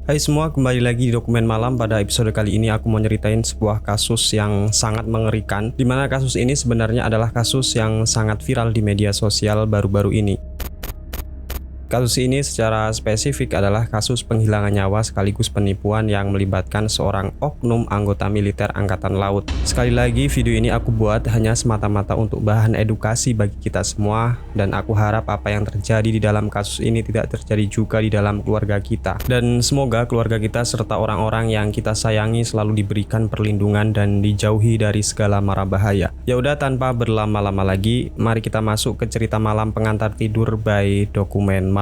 Hai semua, kembali lagi di Dokumen Malam. Pada episode kali ini aku mau nyeritain sebuah kasus yang sangat mengerikan, di mana kasus ini sebenarnya adalah kasus yang sangat viral di media sosial baru-baru ini. Kasus ini secara spesifik adalah kasus penghilangan nyawa sekaligus penipuan yang melibatkan seorang oknum anggota militer Angkatan Laut. Sekali lagi, video ini aku buat hanya semata-mata untuk bahan edukasi bagi kita semua, dan aku harap apa yang terjadi di dalam kasus ini tidak terjadi juga di dalam keluarga kita. Dan semoga keluarga kita serta orang-orang yang kita sayangi selalu diberikan perlindungan dan dijauhi dari segala mara bahaya. Ya udah, tanpa berlama-lama lagi, mari kita masuk ke cerita malam pengantar tidur by Dokumen Malam.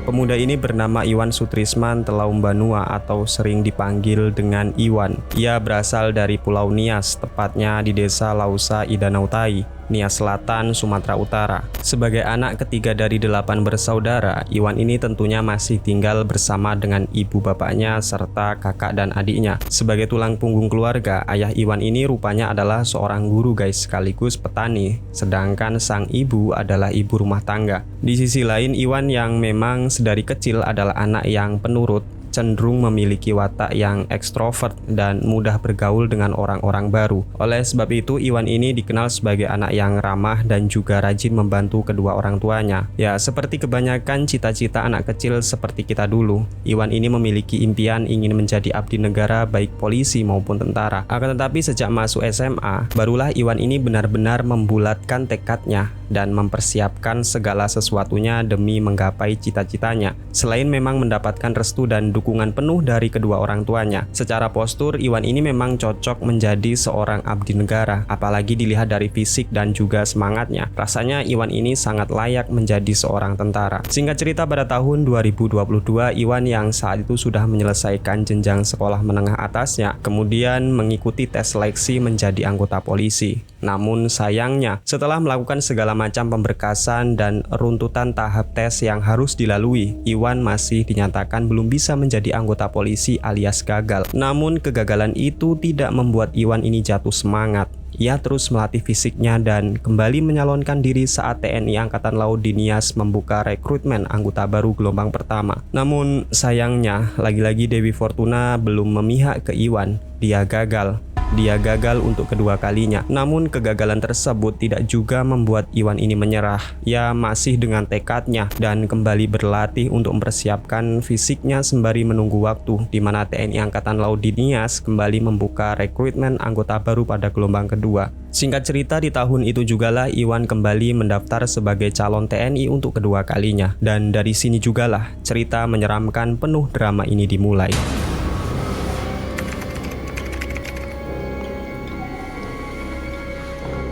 Pemuda ini bernama Iwan Sutrisman Telaumbanua atau sering dipanggil dengan Iwan. Ia berasal dari Pulau Nias, tepatnya di Desa Lausa Idanautai, Nias Selatan, Sumatera Utara. Sebagai anak ketiga dari 8 bersaudara, Iwan ini tentunya masih tinggal bersama dengan ibu bapaknya serta kakak dan adiknya. Sebagai tulang punggung keluarga, ayah Iwan ini rupanya adalah seorang guru guys, sekaligus petani, sedangkan sang ibu adalah ibu rumah tangga. Di sisi lain, Iwan yang memang sedari kecil adalah anak yang penurut, cenderung memiliki watak yang ekstrovert dan mudah bergaul dengan orang-orang baru. Oleh sebab itu, Iwan ini dikenal sebagai anak yang ramah dan juga rajin membantu kedua orang tuanya. Ya, seperti kebanyakan cita-cita anak kecil seperti kita dulu, Iwan ini memiliki impian ingin menjadi abdi negara baik polisi maupun tentara. Akan tetapi sejak masuk SMA, barulah Iwan ini benar-benar membulatkan tekadnya dan mempersiapkan segala sesuatunya demi menggapai cita-citanya. Selain memang mendapatkan restu dan dukungan penuh dari kedua orang tuanya, secara postur Iwan ini memang cocok menjadi seorang abdi negara, apalagi dilihat dari fisik dan juga semangatnya. Rasanya Iwan ini sangat layak menjadi seorang tentara. Singkat cerita, pada tahun 2022, Iwan yang saat itu sudah menyelesaikan jenjang sekolah menengah atasnya, kemudian mengikuti tes seleksi menjadi anggota polisi. Namun sayangnya, setelah melakukan segala macam pemberkasan dan runtutan tahap tes yang harus dilalui, Iwan masih dinyatakan belum bisa menjadi anggota polisi alias gagal. Namun kegagalan itu tidak membuat Iwan ini jatuh semangat. Ia terus melatih fisiknya dan kembali menyalonkan diri saat TNI Angkatan Laut di Nias membuka rekrutmen anggota baru gelombang pertama. Namun sayangnya, lagi-lagi Dewi Fortuna belum memihak ke Iwan. Dia gagal untuk kedua kalinya. Namun kegagalan tersebut tidak juga membuat Iwan ini menyerah. Ia masih dengan tekadnya dan kembali berlatih untuk mempersiapkan fisiknya sembari menunggu waktu di mana TNI Angkatan Laut di Nias kembali membuka rekrutmen anggota baru pada gelombang kedua. Singkat cerita, di tahun itu jugalah Iwan kembali mendaftar sebagai calon TNI untuk kedua kalinya. Dan dari sini jugalah cerita menyeramkan penuh drama ini dimulai.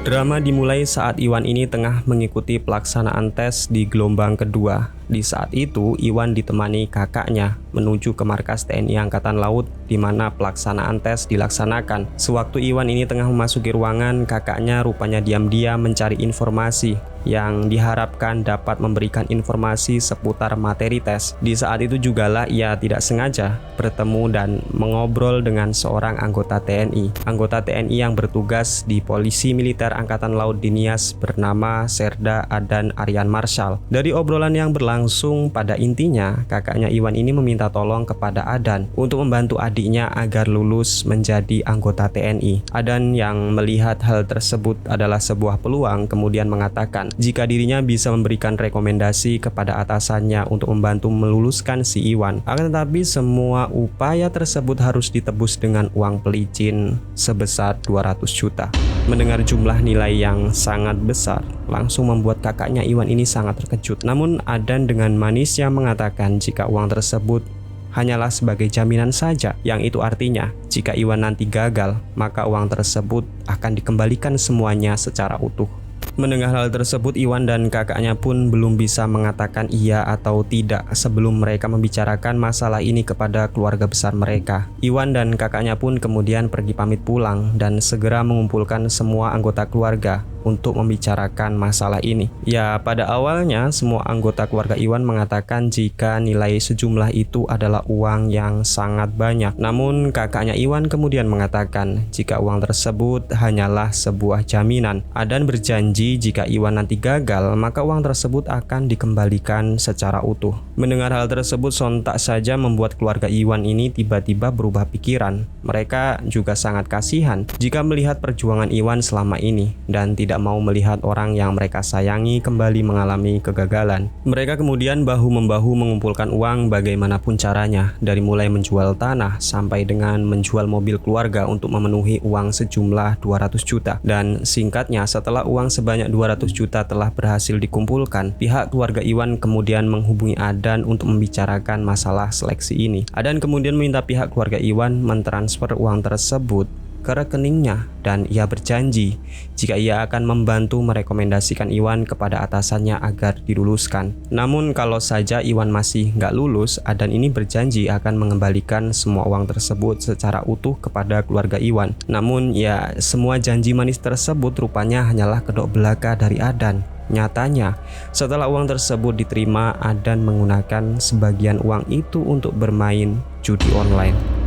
Drama dimulai saat Iwan ini tengah mengikuti pelaksanaan tes di gelombang kedua. Di saat itu, Iwan ditemani kakaknya menuju ke markas TNI Angkatan Laut di mana pelaksanaan tes dilaksanakan. Sewaktu Iwan ini tengah memasuki ruangan, kakaknya rupanya diam-diam mencari informasi yang diharapkan dapat memberikan informasi seputar materi tes. Di saat itu jugalah ia tidak sengaja bertemu dan mengobrol dengan seorang anggota TNI. Anggota TNI yang bertugas di Polisi Militer Angkatan Laut di Nias bernama Serda Adan Aryan Marshal. Dari obrolan yang berlangsung, pada intinya kakaknya Iwan ini meminta tolong kepada Adan untuk membantu adiknya agar lulus menjadi anggota TNI. Adan yang melihat hal tersebut adalah sebuah peluang kemudian mengatakan jika dirinya bisa memberikan rekomendasi kepada atasannya untuk membantu meluluskan si Iwan. Akan tetapi semua upaya tersebut harus ditebus dengan uang pelicin sebesar 200 juta. Mendengar jumlah nilai yang sangat besar langsung membuat kakaknya Iwan ini sangat terkejut. Namun Adan dengan manisnya mengatakan jika uang tersebut hanyalah sebagai jaminan saja, yang itu artinya jika Iwan nanti gagal, maka uang tersebut akan dikembalikan semuanya secara utuh. Mendengar hal tersebut, Iwan dan kakaknya pun belum bisa mengatakan iya atau tidak sebelum mereka membicarakan masalah ini kepada keluarga besar mereka. Iwan dan kakaknya pun kemudian pergi pamit pulang dan segera mengumpulkan semua anggota keluarga untuk membicarakan masalah ini. Ya, pada awalnya semua anggota keluarga Iwan mengatakan jika nilai sejumlah itu adalah uang yang sangat banyak. Namun kakaknya Iwan kemudian mengatakan jika uang tersebut hanyalah sebuah jaminan. Adan berjanji jika Iwan nanti gagal, maka uang tersebut akan dikembalikan secara utuh. Mendengar hal tersebut sontak saja membuat keluarga Iwan ini tiba-tiba berubah pikiran. Mereka juga sangat kasihan jika melihat perjuangan Iwan selama ini dan tidak mau melihat orang yang mereka sayangi kembali mengalami kegagalan. Mereka kemudian bahu-membahu mengumpulkan uang bagaimanapun caranya, dari mulai menjual tanah sampai dengan menjual mobil keluarga untuk memenuhi uang sejumlah 200 juta. Dan singkatnya, setelah uang sebanyak 200 juta telah berhasil dikumpulkan, pihak keluarga Iwan kemudian menghubungi Adan untuk membicarakan masalah seleksi ini. Adan kemudian meminta pihak keluarga Iwan mentransfer uang tersebut ke rekeningnya dan ia berjanji jika ia akan membantu merekomendasikan Iwan kepada atasannya agar diluluskan. Namun kalau saja Iwan masih nggak lulus, Adan ini berjanji akan mengembalikan semua uang tersebut secara utuh kepada keluarga Iwan. Namun ya, semua janji manis tersebut rupanya hanyalah kedok belaka dari Adan. Nyatanya, setelah uang tersebut diterima, Adan menggunakan sebagian uang itu untuk bermain judi online.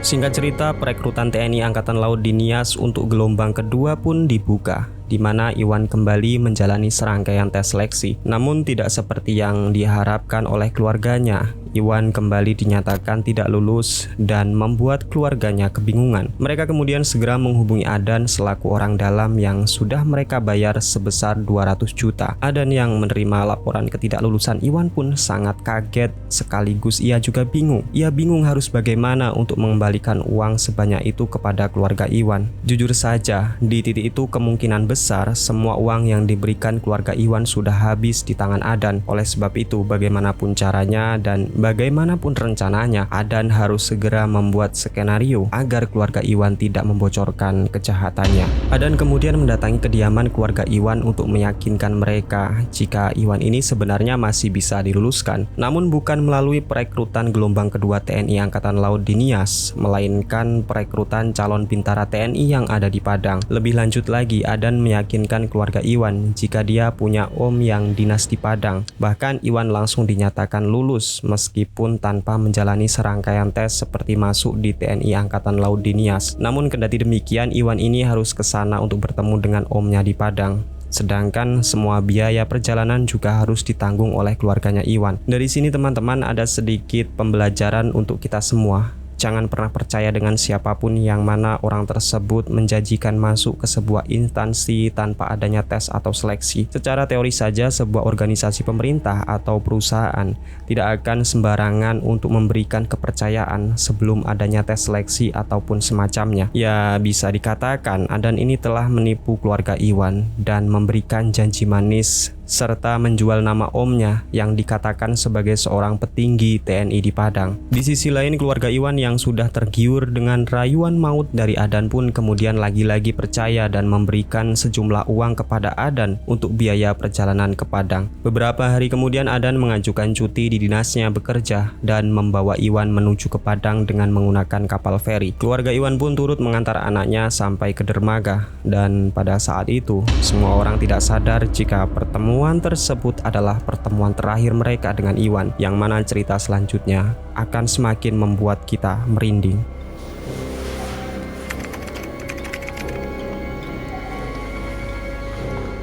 Singkat cerita, perekrutan TNI Angkatan Laut di Nias untuk gelombang kedua pun dibuka, di mana Iwan kembali menjalani serangkaian tes seleksi. Namun tidak seperti yang diharapkan oleh keluarganya. Iwan kembali dinyatakan tidak lulus dan membuat keluarganya kebingungan. Mereka kemudian segera menghubungi Adan selaku orang dalam yang sudah mereka bayar sebesar 200 juta. Adan yang menerima laporan ketidaklulusan Iwan pun sangat kaget, sekaligus ia juga bingung. Ia bingung harus bagaimana untuk mengembalikan uang sebanyak itu kepada keluarga Iwan. Jujur saja, di titik itu kemungkinan besar semua uang yang diberikan keluarga Iwan sudah habis di tangan Adan. Oleh sebab itu, bagaimanapun caranya dan bagaimanapun rencananya, Adan harus segera membuat skenario agar keluarga Iwan tidak membocorkan kejahatannya. Adan kemudian mendatangi kediaman keluarga Iwan untuk meyakinkan mereka jika Iwan ini sebenarnya masih bisa diluluskan, namun bukan melalui perekrutan gelombang kedua TNI Angkatan Laut di Nias, melainkan perekrutan calon bintara TNI yang ada di Padang. Lebih lanjut lagi, Adan meyakinkan keluarga Iwan jika dia punya om yang dinas di Padang. Bahkan Iwan langsung dinyatakan lulus meskipun tanpa menjalani serangkaian tes seperti masuk di TNI Angkatan Laut di Nias. Namun kendati demikian, Iwan ini harus ke sana untuk bertemu dengan omnya di Padang. Sedangkan semua biaya perjalanan juga harus ditanggung oleh keluarganya Iwan. Dari sini teman-teman ada sedikit pembelajaran untuk kita semua. Jangan pernah percaya dengan siapapun yang mana orang tersebut menjanjikan masuk ke sebuah instansi tanpa adanya tes atau seleksi. Secara teori saja, sebuah organisasi pemerintah atau perusahaan tidak akan sembarangan untuk memberikan kepercayaan sebelum adanya tes seleksi ataupun semacamnya. Ya, bisa dikatakan Adan ini telah menipu keluarga Iwan dan memberikan janji manis serta menjual nama omnya yang dikatakan sebagai seorang petinggi TNI di Padang. Di sisi lain, keluarga Iwan yang sudah tergiur dengan rayuan maut dari Adan pun kemudian lagi-lagi percaya dan memberikan sejumlah uang kepada Adan untuk biaya perjalanan ke Padang. Beberapa hari kemudian Adan mengajukan cuti di dinasnya bekerja dan membawa Iwan menuju ke Padang dengan menggunakan kapal feri. Keluarga Iwan pun turut mengantar anaknya sampai ke dermaga, dan pada saat itu semua orang tidak sadar jika pertemuan tersebut adalah pertemuan terakhir mereka dengan Iwan, yang mana cerita selanjutnya akan semakin membuat kita merinding.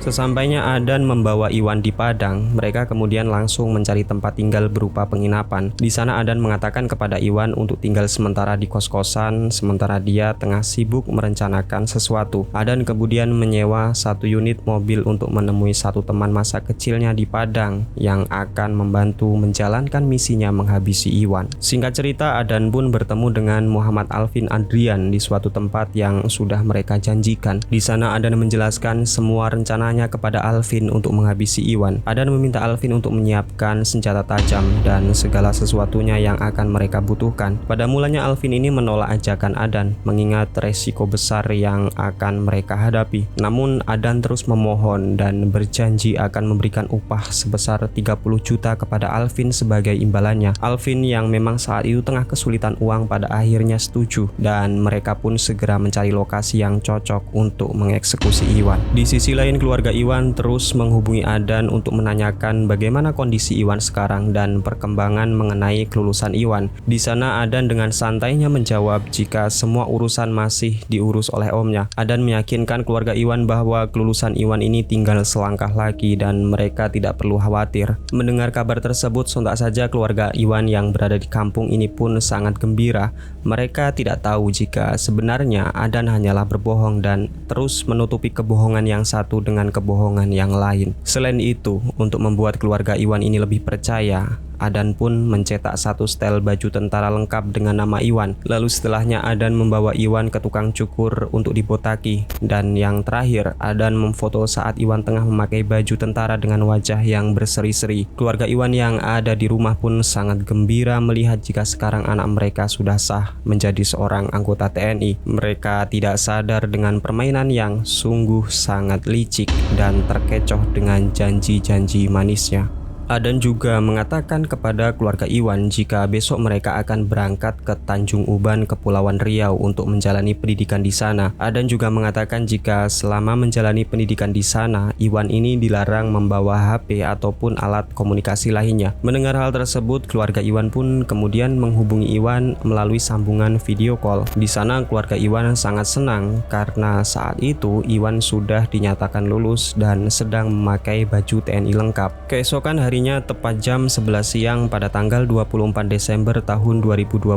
Sesampainya Adan membawa Iwan di Padang, mereka kemudian langsung mencari tempat tinggal berupa penginapan. Di sana Adan mengatakan kepada Iwan untuk tinggal sementara di kos-kosan, sementara dia tengah sibuk merencanakan sesuatu. Adan kemudian menyewa satu unit mobil untuk menemui satu teman masa kecilnya di Padang yang akan membantu menjalankan misinya menghabisi Iwan. Singkat cerita, Adan pun bertemu dengan Muhammad Alvin Adrian di suatu tempat yang sudah mereka janjikan. Di sana Adan menjelaskan semua rencana rencananya kepada Alvin untuk menghabisi Iwan. Adan meminta Alvin untuk menyiapkan senjata tajam dan segala sesuatunya yang akan mereka butuhkan. Pada mulanya Alvin ini menolak ajakan Adan mengingat resiko besar yang akan mereka hadapi. Namun Adan terus memohon dan berjanji akan memberikan upah sebesar 30 juta kepada Alvin sebagai imbalannya. Alvin yang memang saat itu tengah kesulitan uang pada akhirnya setuju dan mereka pun segera mencari lokasi yang cocok untuk mengeksekusi Iwan. Di sisi lain keluarga Iwan terus menghubungi Adan untuk menanyakan bagaimana kondisi Iwan sekarang dan perkembangan mengenai kelulusan Iwan. Di sana Adan dengan santainya menjawab jika semua urusan masih diurus oleh omnya. Adan meyakinkan keluarga Iwan bahwa kelulusan Iwan ini tinggal selangkah lagi dan mereka tidak perlu khawatir. Mendengar kabar tersebut, sontak saja keluarga Iwan yang berada di kampung ini pun sangat gembira. Mereka tidak tahu jika sebenarnya Adan hanyalah berbohong dan terus menutupi kebohongan yang satu dengan kebohongan yang lain. Selain itu, untuk membuat keluarga Iwan ini lebih percaya, Adan pun mencetak satu setel baju tentara lengkap dengan nama Iwan. Lalu setelahnya Adan membawa Iwan ke tukang cukur untuk dibotaki. Dan yang terakhir, Adan memfoto saat Iwan tengah memakai baju tentara dengan wajah yang berseri-seri. Keluarga Iwan yang ada di rumah pun sangat gembira melihat jika sekarang anak mereka sudah sah menjadi seorang anggota TNI. Mereka tidak sadar dengan permainan yang sungguh sangat licik dan terkecoh dengan janji-janji manisnya. Adan juga mengatakan kepada keluarga Iwan jika besok mereka akan berangkat ke Tanjung Uban, Kepulauan Riau untuk menjalani pendidikan di sana. Adan juga mengatakan jika selama menjalani pendidikan di sana, Iwan ini dilarang membawa HP ataupun alat komunikasi lainnya. Mendengar hal tersebut, keluarga Iwan pun kemudian menghubungi Iwan melalui sambungan video call. Di sana keluarga Iwan sangat senang karena saat itu Iwan sudah dinyatakan lulus dan sedang memakai baju TNI lengkap. Keesokan hari tepat jam 11 siang pada tanggal 24 Desember tahun 2022,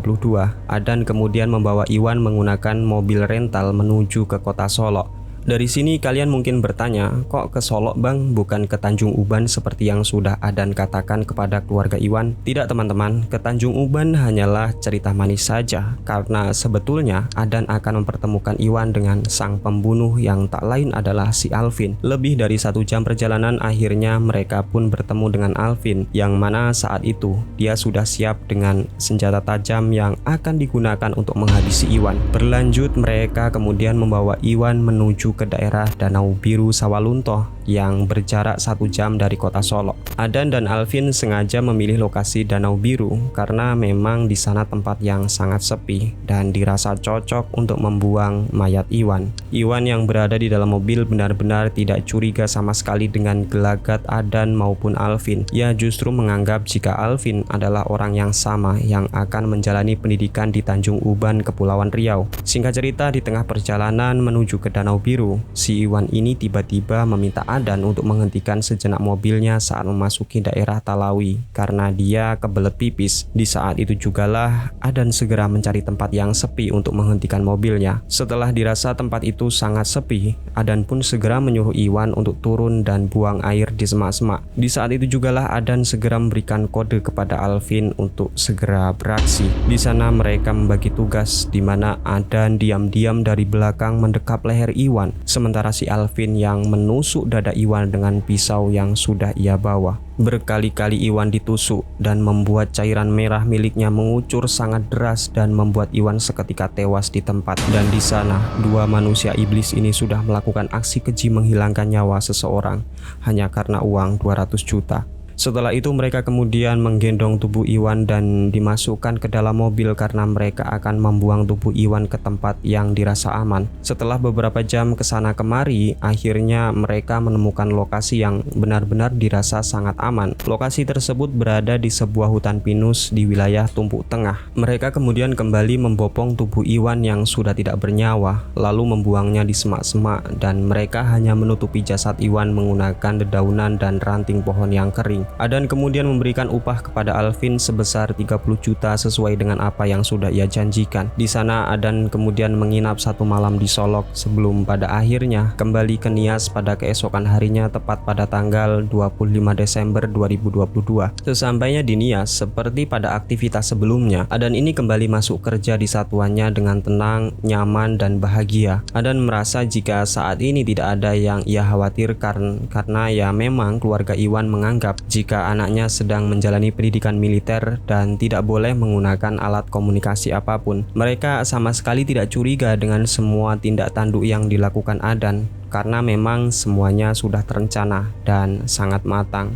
Adan kemudian membawa Iwan menggunakan mobil rental menuju ke kota Solo. Dari sini kalian mungkin bertanya, kok ke Solo bang, bukan ke Tanjung Uban seperti yang sudah Adan katakan kepada keluarga Iwan? Tidak teman-teman, ke Tanjung Uban hanyalah cerita manis saja, karena sebetulnya Adan akan mempertemukan Iwan dengan sang pembunuh yang tak lain adalah si Alvin. Lebih dari 1 jam perjalanan akhirnya mereka pun bertemu dengan Alvin, yang mana saat itu dia sudah siap dengan senjata tajam yang akan digunakan untuk menghabisi Iwan. Berlanjut mereka kemudian membawa Iwan menuju ke daerah Danau Biru Sawalunto yang berjarak 1 jam dari kota Solo. Adan dan Alvin sengaja memilih lokasi Danau Biru karena memang di sana tempat yang sangat sepi dan dirasa cocok untuk membuang mayat Iwan. Iwan yang berada di dalam mobil benar-benar tidak curiga sama sekali dengan gelagat Adan maupun Alvin. Ia justru menganggap jika Alvin adalah orang yang sama yang akan menjalani pendidikan di Tanjung Uban, Kepulauan Riau. Singkat cerita, di tengah perjalanan menuju ke Danau Biru, si Iwan ini tiba-tiba meminta Adan untuk menghentikan sejenak mobilnya saat memasuki daerah Talawi karena dia kebelet pipis. Di saat itu jugalah Adan segera mencari tempat yang sepi untuk menghentikan mobilnya. Setelah dirasa tempat itu sangat sepi, Adan pun segera menyuruh Iwan untuk turun dan buang air di semak-semak. Di saat itu jugalah Adan segera memberikan kode kepada Alvin untuk segera beraksi. Di sana mereka membagi tugas di mana Adan diam-diam dari belakang mendekap leher Iwan, sementara si Alvin yang menusuk dada Iwan dengan pisau yang sudah ia bawa. Berkali-kali Iwan ditusuk dan membuat cairan merah miliknya mengucur sangat deras dan membuat Iwan seketika tewas di tempat. Dan di sana, 2 manusia iblis ini sudah melakukan aksi keji menghilangkan nyawa seseorang hanya karena uang 200 juta. Setelah itu mereka kemudian menggendong tubuh Iwan dan dimasukkan ke dalam mobil karena mereka akan membuang tubuh Iwan ke tempat yang dirasa aman. Setelah beberapa jam kesana kemari, akhirnya mereka menemukan lokasi yang benar-benar dirasa sangat aman. Lokasi tersebut berada di sebuah hutan pinus di wilayah Tumpuk Tengah. Mereka kemudian kembali membopong tubuh Iwan yang sudah tidak bernyawa, lalu membuangnya di semak-semak dan mereka hanya menutupi jasad Iwan menggunakan dedaunan dan ranting pohon yang kering. Alvin. Adan kemudian memberikan upah kepada Alvin sebesar 30 juta sesuai dengan apa yang sudah ia janjikan. Di sana Adan kemudian menginap 1 malam di Solok sebelum pada akhirnya kembali ke Nias pada keesokan harinya tepat pada tanggal 25 Desember 2022. Sesampainya di Nias, seperti pada aktivitas sebelumnya, Adan ini kembali masuk kerja di satuannya dengan tenang, nyaman, dan bahagia. Adan merasa jika saat ini tidak ada yang ia khawatirkan karena ya memang keluarga Iwan menganggap jika anaknya sedang menjalani pendidikan militer dan tidak boleh menggunakan alat komunikasi apapun. Mereka sama sekali tidak curiga dengan semua tindak tanduk yang dilakukan Adan karena memang semuanya sudah terencana dan sangat matang.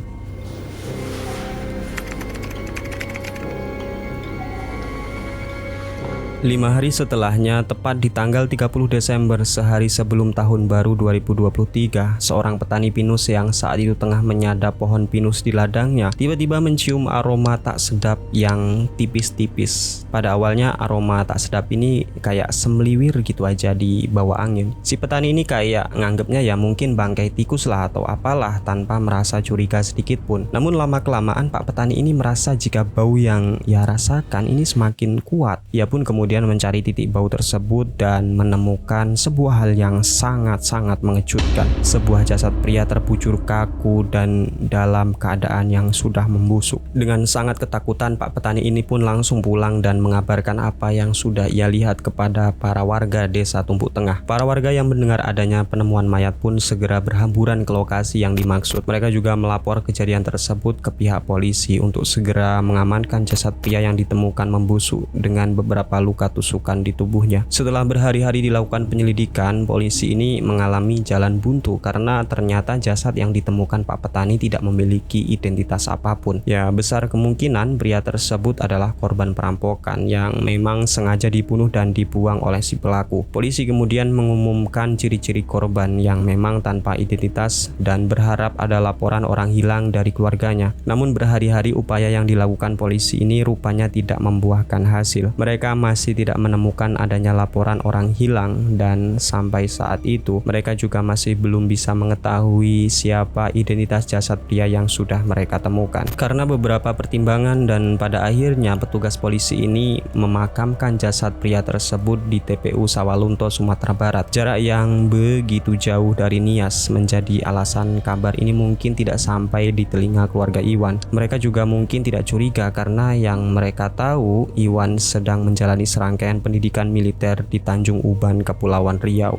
5 hari setelahnya, tepat di tanggal 30 Desember, sehari sebelum tahun baru 2023, seorang petani pinus yang saat itu tengah menyadap pohon pinus di ladangnya tiba-tiba mencium aroma tak sedap yang tipis-tipis. Pada awalnya aroma tak sedap ini kayak semeliwir gitu aja di bawah angin. Si petani ini kayak nganggepnya ya mungkin bangkai tikus lah atau apalah tanpa merasa curiga sedikit pun. Namun lama-kelamaan Pak petani ini merasa jika bau yang ia rasakan ini semakin kuat. Ia pun kemudian mencari titik bau tersebut dan menemukan sebuah hal yang sangat-sangat mengejutkan. Sebuah jasad pria terbujur kaku dan dalam keadaan yang sudah membusuk. Dengan sangat ketakutan, Pak petani ini pun langsung pulang dan mengabarkan apa yang sudah ia lihat kepada para warga desa Tumpuk Tengah. Para warga yang mendengar adanya penemuan mayat pun segera berhamburan ke lokasi yang dimaksud. Mereka juga melapor kejadian tersebut ke pihak polisi untuk segera mengamankan jasad pria yang ditemukan membusuk dengan beberapa luka tusukan di tubuhnya. Setelah berhari-hari dilakukan penyelidikan, polisi ini mengalami jalan buntu karena ternyata jasad yang ditemukan Pak petani tidak memiliki identitas apapun. Ya, besar kemungkinan pria tersebut adalah korban perampokan yang memang sengaja dibunuh dan dibuang oleh si pelaku. Polisi kemudian mengumumkan ciri-ciri korban yang memang tanpa identitas dan berharap ada laporan orang hilang dari keluarganya. Namun berhari-hari upaya yang dilakukan polisi ini rupanya tidak membuahkan hasil. Mereka masih tidak menemukan adanya laporan orang hilang dan sampai saat itu mereka juga masih belum bisa mengetahui siapa identitas jasad pria yang sudah mereka temukan. Karena beberapa pertimbangan dan pada akhirnya petugas polisi ini memakamkan jasad pria tersebut di TPU Sawalunto, Sumatera Barat. Jarak yang begitu jauh dari Nias menjadi alasan kabar ini mungkin tidak sampai di telinga keluarga Iwan. Mereka juga mungkin tidak curiga karena yang mereka tahu Iwan sedang menjalani serangkaian pendidikan militer di Tanjung Uban, Kepulauan Riau.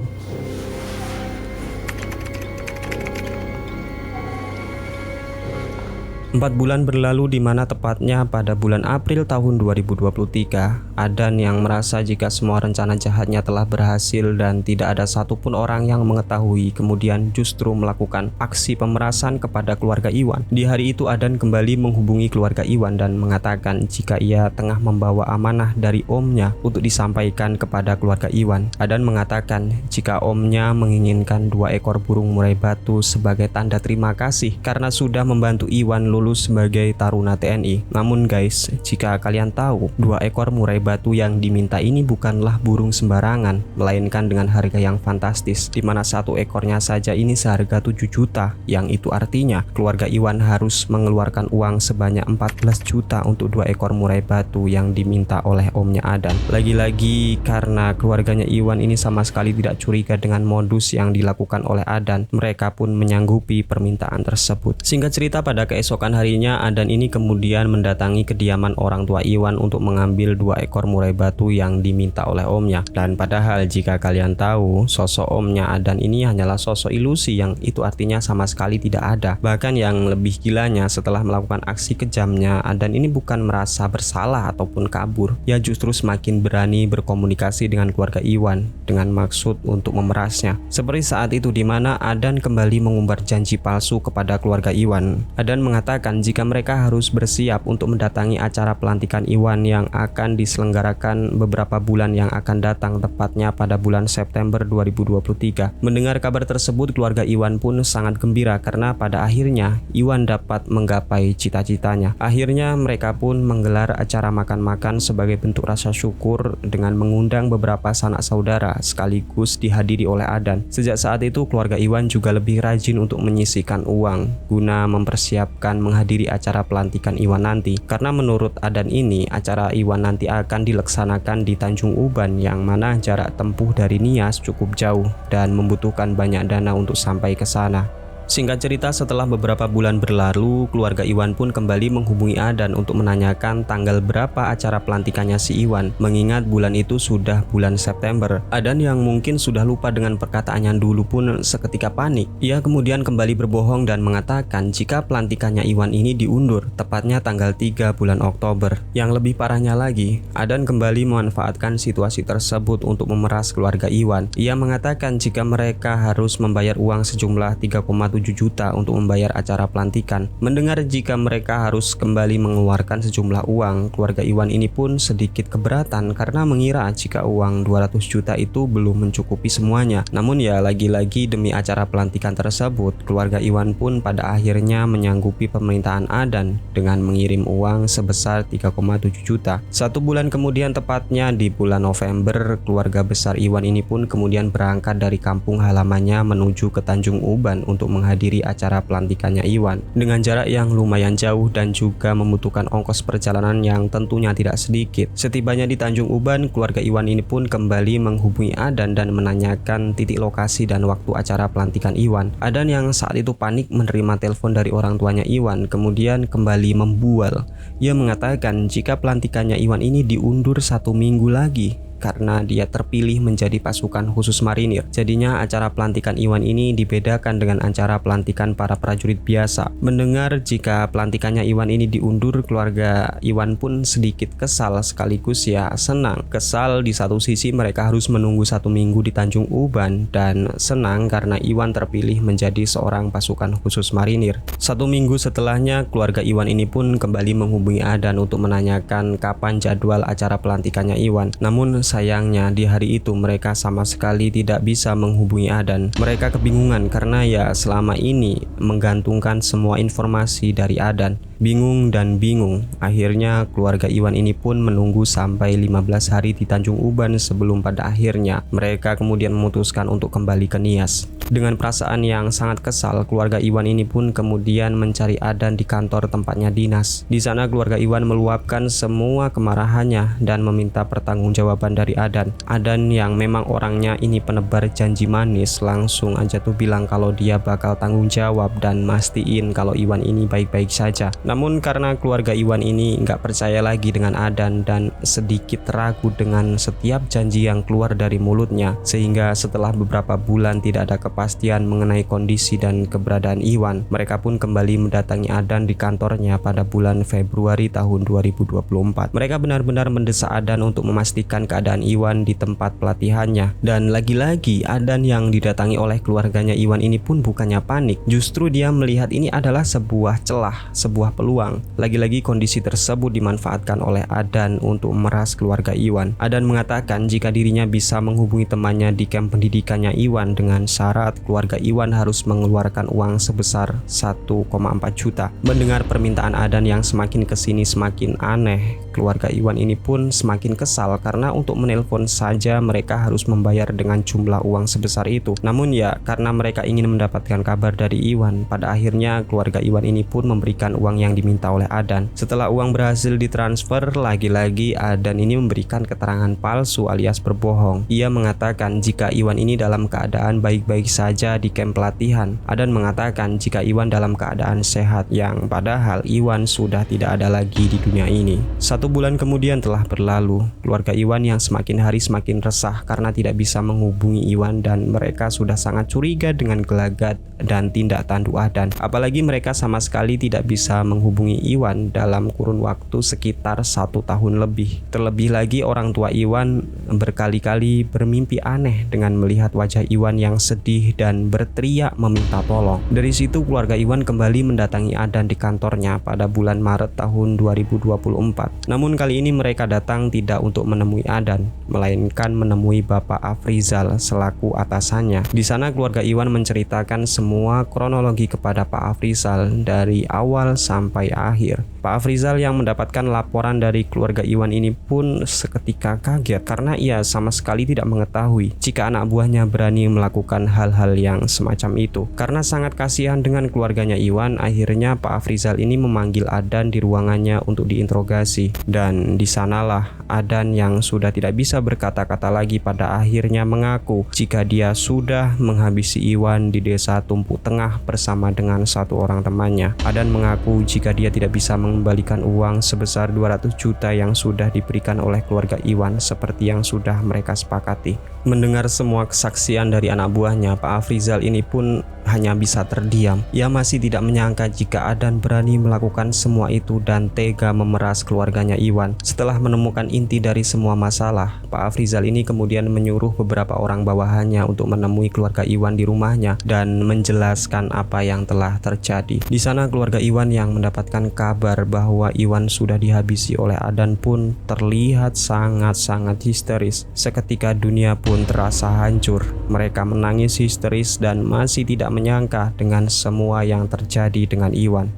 4 bulan berlalu di mana tepatnya pada bulan April tahun 2023, Adan yang merasa jika semua rencana jahatnya telah berhasil dan tidak ada satupun orang yang mengetahui kemudian justru melakukan aksi pemerasan kepada keluarga Iwan. Di hari itu Adan kembali menghubungi keluarga Iwan dan mengatakan jika ia tengah membawa amanah dari omnya untuk disampaikan kepada keluarga Iwan. Adan mengatakan jika omnya menginginkan 2 ekor burung murai batu sebagai tanda terima kasih karena sudah membantu Iwan lulus sebagai taruna TNI. Namun guys, jika kalian tahu 2 ekor murai batu yang diminta ini bukanlah burung sembarangan, melainkan dengan harga yang fantastis, di mana 1 ekornya saja ini seharga 7 juta, yang itu artinya keluarga Iwan harus mengeluarkan uang sebanyak 14 juta untuk 2 ekor murai batu yang diminta oleh omnya Adan. Lagi-lagi karena keluarganya Iwan ini sama sekali tidak curiga dengan modus yang dilakukan oleh Adan, mereka pun menyanggupi permintaan tersebut. Singkat cerita, pada keesokan harinya Adan ini kemudian mendatangi kediaman orang tua Iwan untuk mengambil 2 ekor murai batu yang diminta oleh omnya. Dan padahal jika kalian tahu, sosok omnya Adan ini hanyalah sosok ilusi yang itu artinya sama sekali tidak ada. Bahkan yang lebih gilanya, setelah melakukan aksi kejamnya, Adan ini bukan merasa bersalah ataupun kabur. Ia justru semakin berani berkomunikasi dengan keluarga Iwan dengan maksud untuk memerasnya. Seperti saat itu di mana Adan kembali mengumbar janji palsu kepada keluarga Iwan. Adan mengatakan jika mereka harus bersiap untuk mendatangi acara pelantikan Iwan yang akan diselenggarakan beberapa bulan yang akan datang, tepatnya pada bulan September 2023. Mendengar kabar tersebut, keluarga Iwan pun sangat gembira karena pada akhirnya Iwan dapat menggapai cita-citanya. Akhirnya mereka pun menggelar acara makan-makan sebagai bentuk rasa syukur dengan mengundang beberapa sanak saudara sekaligus dihadiri oleh Adan. Sejak saat itu keluarga Iwan juga lebih rajin untuk menyisihkan uang guna mempersiapkan menghadiri acara pelantikan Iwan nanti. Karena menurut Adan ini, acara Iwan nanti akan dilaksanakan di Tanjung Uban yang mana jarak tempuh dari Nias cukup jauh dan membutuhkan banyak dana untuk sampai ke sana. Singkat cerita, setelah beberapa bulan berlalu, keluarga Iwan pun kembali menghubungi Adan untuk menanyakan tanggal berapa acara pelantikannya si Iwan, mengingat bulan itu sudah bulan September. Adan yang mungkin sudah lupa dengan perkataannya dulu pun seketika panik. Ia kemudian kembali berbohong dan mengatakan jika pelantikannya Iwan ini diundur, tepatnya tanggal 3 bulan Oktober. Yang lebih parahnya lagi, Adan kembali memanfaatkan situasi tersebut untuk memeras keluarga Iwan. Ia mengatakan jika mereka harus membayar uang sejumlah 3,7 juta untuk membayar acara pelantikan. Mendengar jika mereka harus kembali mengeluarkan sejumlah uang, keluarga Iwan ini pun sedikit keberatan karena mengira jika uang 200 juta itu belum mencukupi semuanya. Namun ya lagi-lagi demi acara pelantikan tersebut, keluarga Iwan pun pada akhirnya menyanggupi permintaan Adan dengan mengirim uang sebesar 3,7 juta. 1 bulan kemudian, tepatnya di bulan November, keluarga besar Iwan ini pun kemudian berangkat dari kampung halamannya menuju ke Tanjung Uban untuk menghadiri acara pelantikannya Iwan dengan jarak yang lumayan jauh dan juga membutuhkan ongkos perjalanan yang tentunya tidak sedikit. Setibanya di Tanjung Uban, keluarga Iwan ini pun kembali menghubungi Adan dan menanyakan titik lokasi dan waktu acara pelantikan Iwan. Adan yang saat itu panik menerima telepon dari orang tuanya Iwan kemudian kembali membual. Ia mengatakan jika pelantikannya Iwan ini diundur 1 minggu lagi karena dia terpilih menjadi pasukan khusus marinir. Jadinya acara pelantikan Iwan ini dibedakan dengan acara pelantikan para prajurit biasa. Mendengar jika pelantikannya Iwan ini diundur, keluarga Iwan pun sedikit kesal sekaligus ya senang. Kesal di satu sisi mereka harus menunggu 1 minggu di Tanjung Uban, dan senang karena Iwan terpilih menjadi seorang pasukan khusus marinir. 1 minggu setelahnya, keluarga Iwan ini pun kembali menghubungi Adan untuk menanyakan kapan jadwal acara pelantikannya Iwan. Namun sayangnya di hari itu mereka sama sekali tidak bisa menghubungi Adan. Mereka kebingungan karena ya selama ini menggantungkan semua informasi dari Adan. Bingung dan bingung, akhirnya keluarga Iwan ini pun menunggu sampai 15 hari di Tanjung Uban sebelum pada akhirnya mereka kemudian memutuskan untuk kembali ke Nias. Dengan perasaan yang sangat kesal, keluarga Iwan ini pun kemudian mencari Adan di kantor tempatnya dinas. Di sana keluarga Iwan meluapkan semua kemarahannya dan meminta pertanggungjawaban dari Adan. Adan yang memang orangnya ini penebar janji manis, langsung aja tuh bilang kalau dia bakal tanggung jawab dan mastiin kalau Iwan ini baik-baik saja. Namun karena keluarga Iwan ini nggak percaya lagi dengan Adan dan sedikit ragu dengan setiap janji yang keluar dari mulutnya, sehingga setelah beberapa bulan tidak ada kepastian mengenai kondisi dan keberadaan Iwan, mereka pun kembali mendatangi Adan di kantornya pada bulan Februari tahun 2024. Mereka benar-benar mendesak Adan untuk memastikan keadaan Iwan di tempat pelatihannya. Dan lagi-lagi Adan yang didatangi oleh keluarganya Iwan ini pun bukannya panik, justru dia melihat ini adalah sebuah celah, sebuah peluang. Lagi-lagi kondisi tersebut dimanfaatkan oleh Adan untuk memeras keluarga Iwan. Adan mengatakan jika dirinya bisa menghubungi temannya di kamp pendidikannya Iwan dengan syarat keluarga Iwan harus mengeluarkan uang sebesar 1,4 juta. Mendengar permintaan Adan yang semakin kesini semakin aneh, keluarga Iwan ini pun semakin kesal karena untuk menelpon saja mereka harus membayar dengan jumlah uang sebesar itu. Namun ya karena mereka ingin mendapatkan kabar dari Iwan, pada akhirnya keluarga Iwan ini pun memberikan uang yang diminta oleh Adan. Setelah uang berhasil ditransfer, lagi-lagi Adan ini memberikan keterangan palsu alias berbohong. Ia mengatakan jika Iwan ini dalam keadaan baik-baik saja di kamp pelatihan. Adan mengatakan jika Iwan dalam keadaan sehat, yang padahal Iwan sudah tidak ada lagi di dunia ini. 1 bulan kemudian telah berlalu. Keluarga Iwan yang semakin hari semakin resah karena tidak bisa menghubungi Iwan dan mereka sudah sangat curiga dengan gelagat dan tindak tanduk Adan. Apalagi mereka sama sekali tidak bisa menghubungi Iwan dalam kurun waktu sekitar 1 tahun lebih. Terlebih lagi orang tua Iwan berkali-kali bermimpi aneh dengan melihat wajah Iwan yang sedih dan berteriak meminta tolong. Dari situ keluarga Iwan kembali mendatangi Adan di kantornya pada bulan Maret tahun 2024. Namun kali ini mereka datang tidak untuk menemui Adan, melainkan menemui Bapak Afrizal selaku atasannya. Di sana keluarga Iwan menceritakan semua kronologi kepada Pak Afrizal dari awal sampai akhir. Pak Afrizal yang mendapatkan laporan dari keluarga Iwan ini pun seketika kaget karena ia sama sekali tidak mengetahui jika anak buahnya berani melakukan hal-hal yang semacam itu. Karena sangat kasihan dengan keluarganya Iwan, akhirnya Pak Afrizal ini memanggil Adan di ruangannya untuk diinterogasi. Dan di sanalah Adan yang sudah tidak bisa berkata-kata lagi pada akhirnya mengaku jika dia sudah menghabisi Iwan di desa Tumpu Tengah bersama dengan satu orang temannya. Adan mengaku jika dia tidak bisa mengembalikan uang sebesar 200 juta yang sudah diberikan oleh keluarga Iwan seperti yang sudah mereka sepakati. Mendengar semua kesaksian dari anak buahnya, Pak Afrizal ini pun hanya bisa terdiam. Ia masih tidak menyangka jika Adan berani melakukan semua itu dan tega memeras keluarganya Iwan. Setelah menemukan inti dari semua masalah, Pak Afrizal ini kemudian menyuruh beberapa orang bawahannya untuk menemui keluarga Iwan di rumahnya dan menjelaskan apa yang telah terjadi. Di sana keluarga Iwan yang mendapatkan kabar bahwa Iwan sudah dihabisi oleh Adan pun terlihat sangat-sangat histeris. Seketika dunia pun terasa hancur. Mereka menangis histeris dan masih tidak menyangka dengan semua yang terjadi dengan Iwan.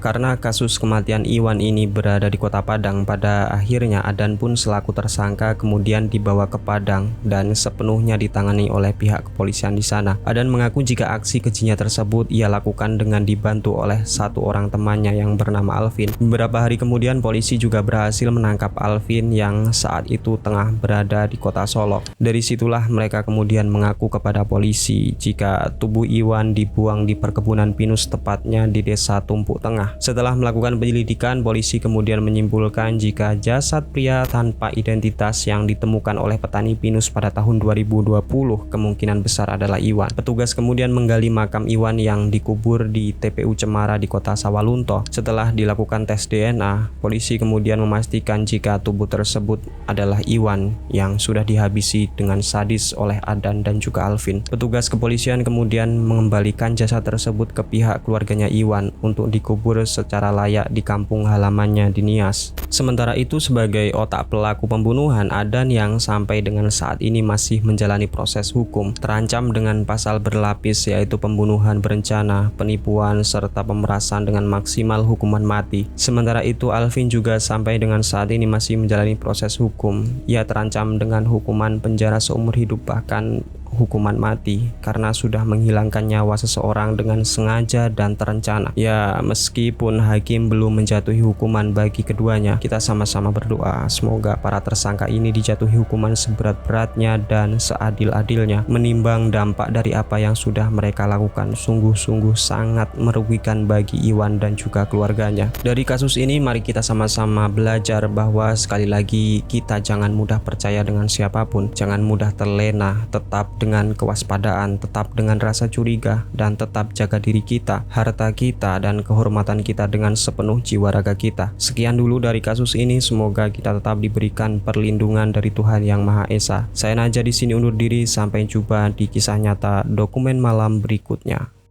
Karena kasus kematian Iwan ini berada di Kota Padang, pada akhirnya Adan pun selaku tersangka kemudian dibawa ke Padang dan sepenuhnya ditangani oleh pihak kepolisian di sana. Adan mengaku jika aksi kejinya tersebut ia lakukan dengan dibantu oleh satu orang temannya yang bernama Alvin. Beberapa hari kemudian polisi juga berhasil menangkap Alvin yang saat itu tengah berada di Kota Solok. Dari situlah mereka kemudian mengaku kepada polisi jika tubuh Iwan dibuang di perkebunan pinus, tepatnya di desa Tumpu Tengah. Setelah melakukan penyelidikan, polisi kemudian menyimpulkan jika jasad pria tanpa identitas yang ditemukan oleh petani pinus pada tahun 2020 kemungkinan besar adalah Iwan. Petugas kemudian menggali makam Iwan yang dikubur di TPU Cemara di Kota Sawalunto. Setelah dilakukan tes DNA, polisi kemudian memastikan jika tubuh tersebut adalah Iwan yang sudah dihabisi dengan sadis oleh Adan dan juga Alvin. Petugas kepolisian kemudian mengembalikan jasad tersebut ke pihak keluarganya Iwan untuk dikubur secara layak di kampung halamannya di Nias. Sementara itu, sebagai otak pelaku pembunuhan, Adan yang sampai dengan saat ini masih menjalani proses hukum terancam dengan pasal berlapis, yaitu pembunuhan berencana, penipuan, serta pemerasan dengan maksimal hukuman mati. Sementara itu, Alvin juga sampai dengan saat ini masih menjalani proses hukum. Ia terancam dengan hukuman penjara seumur hidup, bahkan hukuman mati karena sudah menghilangkan nyawa seseorang dengan sengaja dan terencana. Ya, meskipun hakim belum menjatuhi hukuman bagi keduanya, kita sama-sama berdoa semoga para tersangka ini dijatuhi hukuman seberat-beratnya dan seadil-adilnya, menimbang dampak dari apa yang sudah mereka lakukan. Sungguh-sungguh sangat merugikan bagi Iwan dan juga keluarganya. Dari kasus ini mari kita sama-sama belajar bahwa sekali lagi kita jangan mudah percaya dengan siapapun, jangan mudah terlena, tetap dengan kewaspadaan, tetap dengan rasa curiga, dan tetap jaga diri kita, harta kita, dan kehormatan kita dengan sepenuh jiwa raga kita. Sekian dulu dari kasus ini, semoga kita tetap diberikan perlindungan dari Tuhan Yang Maha Esa. Saya Naja di sini undur diri, sampai jumpa di kisah nyata dokumen malam berikutnya.